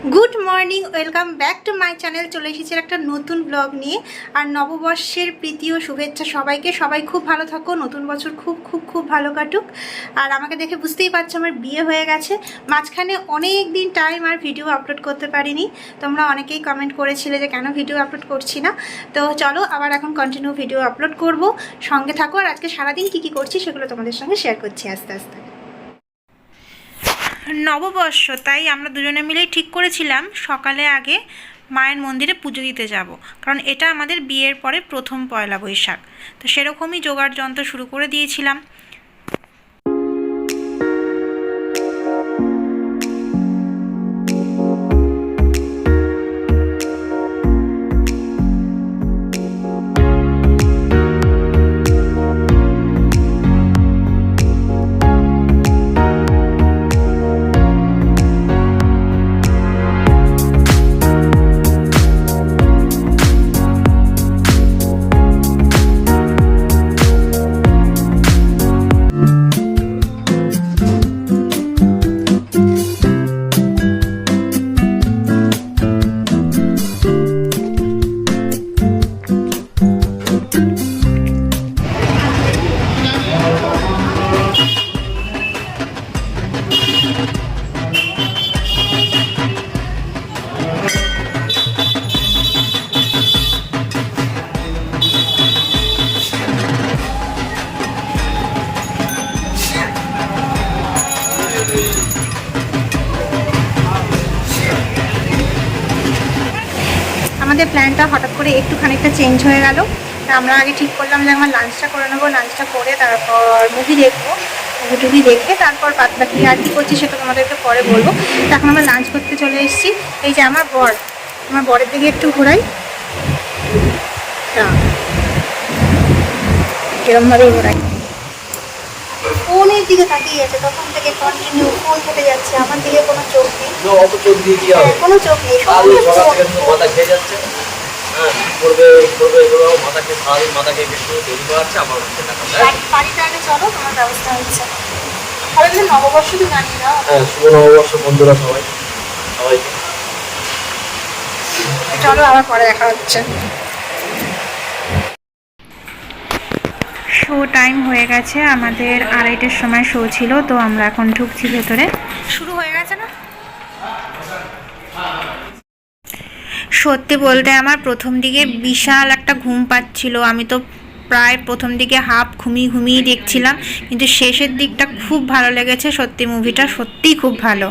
Good morning, welcome back to my channel. চলে এসেছি একটা নতুন ব্লগ নিয়ে। আর নববর্ষের প্রীতি ও শুভেচ্ছা সবাইকে। সবাই খুব ভালো থাকো, নতুন বছর খুব খুব খুব ভালো কাটুক। আর আমাকে দেখে বুঝতেই পারছো আমার বিয়ে হয়ে গেছে। মাঝখানে অনেক দিন টাইম আর ভিডিও আপলোড করতে পারিনি। তোমরা অনেকেই কমেন্ট করেছিলে যে কেন ভিডিও আপলোড করছি না। তো চলো আবার এখন কন্টিনিউ ভিডিও আপলোড করব, সঙ্গে থাকো। আর আজকে সারাদিন কী কী করছি সেগুলো তোমাদের সঙ্গে শেয়ার করছি আস্তে আস্তে। নববর্ষ, তাই আমরা দুজনে মিলেই ঠিক করেছিলাম সকালে আগে মায়ের মন্দিরে পুজো দিতে যাব, কারণ এটা আমাদের বিয়ের পরে প্রথম পয়লা বৈশাখ। তো সেরকমই জোগাড় যন্ত্র শুরু করে দিয়েছিলাম। আমাদের প্ল্যানটা হঠাৎ করে একটু খানিকটা চেঞ্জ হয়ে গেল। আমরা আগে ঠিক করলাম যে আমার লাঞ্চটা করে নেবো, লাঞ্চটা করে তারপর মুভি দেখবো, মুভি দেখে তারপর বাদ বাকি আর কী করছি সেটা তোমাদেরকে পরে বলবো। এখন আমরা লাঞ্চ করতে চলে এসেছি। এই যে আমার বরের দিকে একটু ঘোরাই, এরমভাবেই ঘোরাই। ফোনের দিকে তাকিয়ে আছে তখন থেকে, কন্টিনিউ ফোন কেটে যাচ্ছে, আমার দিকে কোনো চোখ নেই, কোনো চোখ নেই। বাড়িতে আগে চলো, তোমার ব্যবস্থা হচ্ছে। নববর্ষ তো জানি না। শুভ নববর্ষ বন্ধুরা, সবাইকে চলো, আবার পরে দেখা হচ্ছে। শো টাইম হয়ে গেছে, আমাদের 2:30টার সময় শো ছিল। তো আমরা এখন ঢুকছি ভেতরে। শুরু হয়ে গেছে না? সত্যি বলতে আমার প্রথম দিকে বিশাল একটা ঘুম পাচ্ছিল। আমি তো প্রায় প্রথম দিকে হাফ ঘুমিয়ে দেখছিলাম, কিন্তু শেষের দিকটা খুব ভালো লেগেছে। সত্যি মুভিটা সত্যিই খুব ভালো।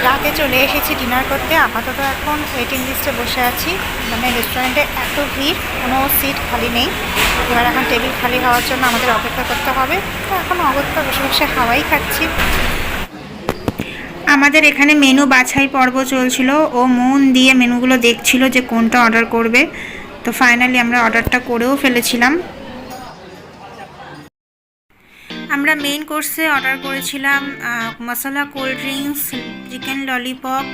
রাতে চলে এসেছি ডিনার করতে। আপাতত এখন ওয়েটিং লিস্টে বসে আছি, মানে রেস্টুরেন্টে এত ভিড়, কোনো সিট খালি নেই। এবার এখন টেবিল খালি হওয়ার জন্য আমাদের অপেক্ষা করতে হবে। তো এখন অগত্যা বসে বসে হাওয়াই খাচ্ছি। আমাদের এখানে মেনু বাছাই পর্ব চলছিল। ও মন দিয়ে মেনুগুলো দেখছিল যে কোনটা অর্ডার করবে। তো ফাইনালি আমরা অর্ডারটা করেও ফেলেছিলাম। আমরা মেইন কোর্সে অর্ডার করেছিলাম masala cold drinks, chicken lollipop,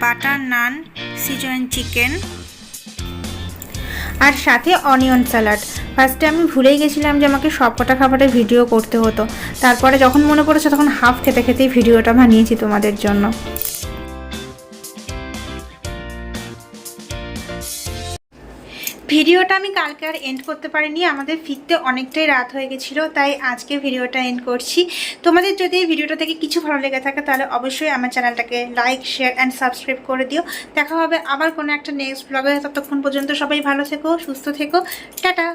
butter naan, Schezwan chicken, আর সাথে অনিয়ন স্যালাড। ফার্স্টে আমি ভুলেই গেছিলাম যে আমাকে সবকটা খাবারের ভিডিও করতে হতো। তারপরে যখন মনে পড়েছে তখন হাফ খেতে খেতেই ভিডিওটা বানিয়েছি তোমাদের জন্য। ভিডিওটা আমি কালকে আর এন্ড করতে পারিনি, আমাদের ফিরতে অনেকটাই রাত হয়ে গেছিলো, তাই আজকে ভিডিওটা এন্ড করছি। তোমাদের যদি এই ভিডিওটা থেকে কিছু ভালো লেগে থাকে তাহলে অবশ্যই আমার চ্যানেলটাকে লাইক, শেয়ার অ্যান্ড সাবস্ক্রাইব করে দিও। দেখা হবে আবার কোনো একটা নেক্সট ব্লগে। ততক্ষণ পর্যন্ত সবাই ভালো থেকো, সুস্থ থেকো, টাটা।